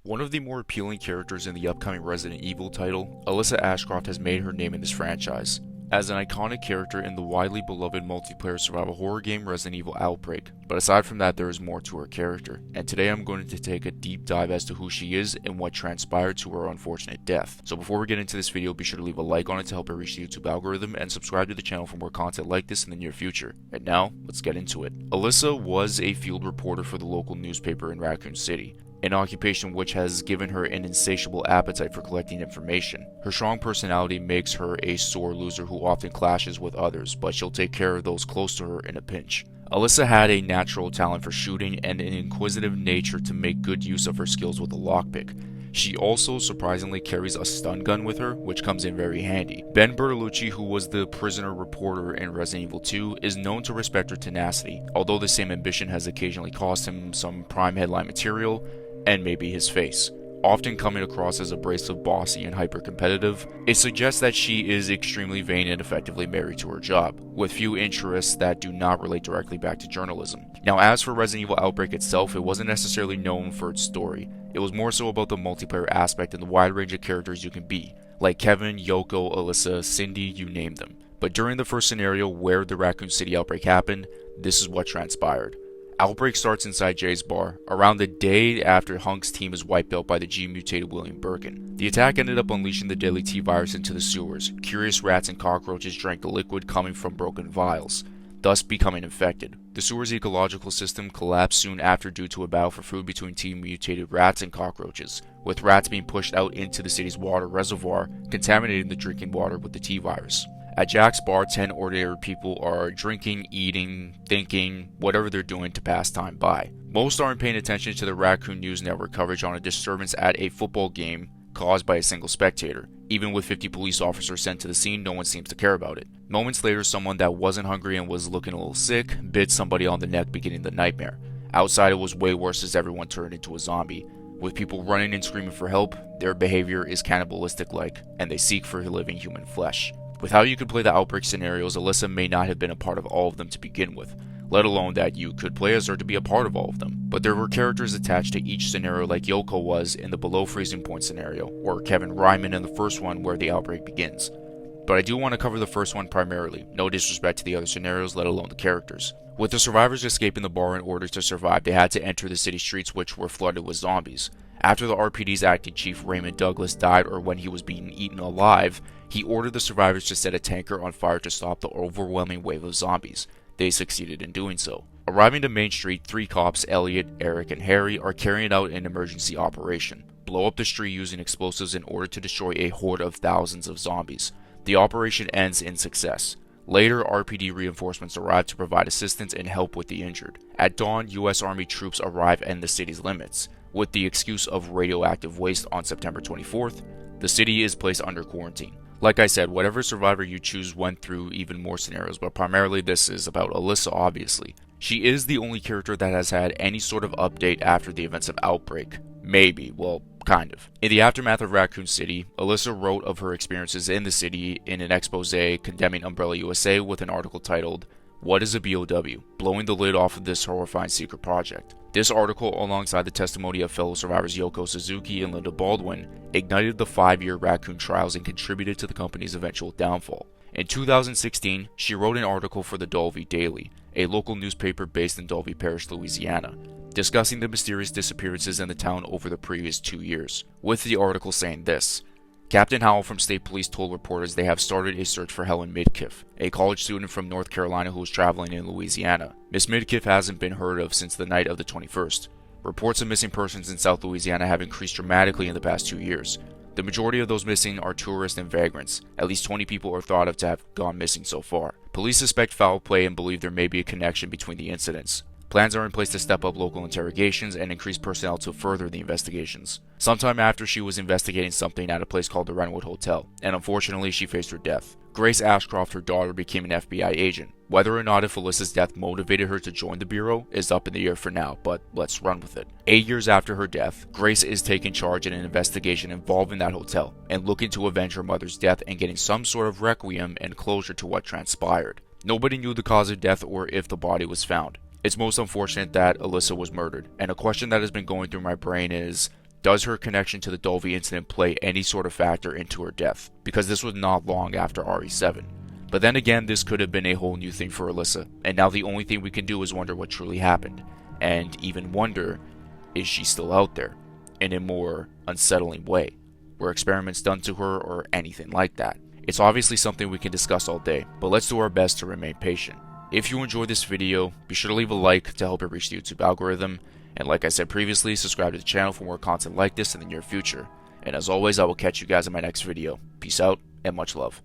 One of the more appealing characters in the upcoming Resident Evil title, Alyssa Ashcroft has made her name in this franchise. As an iconic character in the widely beloved multiplayer survival horror game Resident Evil Outbreak, but aside from that there is more to her character, and today I'm going to take a deep dive as to who she is and what transpired to her unfortunate death. So before we get into this video, be sure to leave a like on it to help it reach the YouTube algorithm, and subscribe to the channel for more content like this in the near future. And now, let's get into it. Alyssa was a field reporter for the local newspaper in Raccoon City, an occupation which has given her an insatiable appetite for collecting information. Her strong personality makes her a sore loser who often clashes with others, but she'll take care of those close to her in a pinch. Alyssa had a natural talent for shooting and an inquisitive nature to make good use of her skills with a lockpick. She also surprisingly carries a stun gun with her, which comes in very handy. Ben Bertolucci, who was the prisoner reporter in Resident Evil 2, is known to respect her tenacity, although the same ambition has occasionally cost him some prime headline material, and maybe his face. Often coming across as abrasive, bossy, and hyper-competitive, it suggests that she is extremely vain and effectively married to her job, with few interests that do not relate directly back to journalism. Now, as for Resident Evil Outbreak itself, it wasn't necessarily known for its story. It was more so about the multiplayer aspect and the wide range of characters you can be, like Kevin, Yoko, Alyssa, Cindy, you name them. But during the first scenario where the Raccoon City outbreak happened, this is what transpired. Outbreak starts inside Jay's bar, around the day after Hunk's team is wiped out by the G-mutated William Birkin. The attack ended up unleashing the deadly T-virus into the sewers. Curious rats and cockroaches drank the liquid coming from broken vials, thus becoming infected. The sewer's ecological system collapsed soon after due to a battle for food between T-mutated rats and cockroaches, with rats being pushed out into the city's water reservoir, contaminating the drinking water with the T-virus. At Jack's bar, 10 ordinary people are drinking, eating, thinking, whatever they're doing to pass time by. Most aren't paying attention to the Raccoon News Network coverage on a disturbance at a football game caused by a single spectator. Even with 50 police officers sent to the scene, no one seems to care about it. Moments later, someone that wasn't hungry and was looking a little sick bit somebody on the neck, beginning the nightmare. Outside, it was way worse as everyone turned into a zombie. With people running and screaming for help, their behavior is cannibalistic-like, and they seek for living human flesh. With how you could play the Outbreak scenarios, Alyssa may not have been a part of all of them to begin with, let alone that you could play as her to be a part of all of them. But there were characters attached to each scenario, like Yoko was in the below freezing point scenario, or Kevin Ryman in the first one where the outbreak begins. But I do want to cover the first one primarily, no disrespect to the other scenarios, let alone the characters. With the survivors escaping the bar in order to survive, they had to enter the city streets, which were flooded with zombies. After the RPD's acting chief Raymond Douglas died, or when he was being eaten alive, he ordered the survivors to set a tanker on fire to stop the overwhelming wave of zombies. They succeeded in doing so. Arriving to Main Street, 3 cops, Elliot, Eric, and Harry, are carrying out an emergency operation. Blow up the street using explosives in order to destroy a horde of thousands of zombies. The operation ends in success. Later, RPD reinforcements arrive to provide assistance and help with the injured. At dawn, US Army troops arrive in the city's limits. With the excuse of radioactive waste on September 24th, the city is placed under quarantine. Like I said, whatever survivor you choose went through even more scenarios, but primarily this is about Alyssa, obviously. She is the only character that has had any sort of update after the events of Outbreak. Maybe, well, kind of. In the aftermath of Raccoon City, Alyssa wrote of her experiences in the city in an expose condemning Umbrella USA with an article titled, "What is a BOW? Blowing the lid off of this horrifying secret project." This article, alongside the testimony of fellow survivors Yoko Suzuki and Linda Baldwin, ignited the 5-year Raccoon trials and contributed to the company's eventual downfall. In 2016, she wrote an article for the Dolby Daily, a local newspaper based in Dolby Parish, Louisiana, discussing the mysterious disappearances in the town over the previous 2 years, with the article saying this: Captain Howell from State Police told reporters they have started a search for Helen Midkiff, a college student from North Carolina who was traveling in Louisiana. Miss Midkiff hasn't been heard of since the night of the 21st. Reports of missing persons in South Louisiana have increased dramatically in the past 2 years. The majority of those missing are tourists and vagrants. At least 20 people are thought of to have gone missing so far. Police suspect foul play and believe there may be a connection between the incidents. Plans are in place to step up local interrogations and increase personnel to further the investigations. Sometime after, she was investigating something at a place called the Renwood Hotel, and unfortunately she faced her death. Grace Ashcroft, her daughter, became an FBI agent. Whether or not if Alyssa's death motivated her to join the Bureau is up in the air for now, but let's run with it. 8 years after her death, Grace is taking charge in an investigation involving that hotel, and looking to avenge her mother's death and getting some sort of requiem and closure to what transpired. Nobody knew the cause of death or if the body was found. It's most unfortunate that Alyssa was murdered, and a question that has been going through my brain is, Does her connection to the Dolby incident play any sort of factor into her death? Because this was not long after RE7. But then again, this could have been a whole new thing for Alyssa, and now the only thing we can do is wonder what truly happened, and even wonder, is she still out there, in a more unsettling way? Were experiments done to her or anything like that? It's obviously something we can discuss all day, but let's do our best to remain patient. If you enjoyed this video, be sure to leave a like to help it reach the YouTube algorithm, and like I said previously, subscribe to the channel for more content like this in the near future. And as always, I will catch you guys in my next video. Peace out, and much love.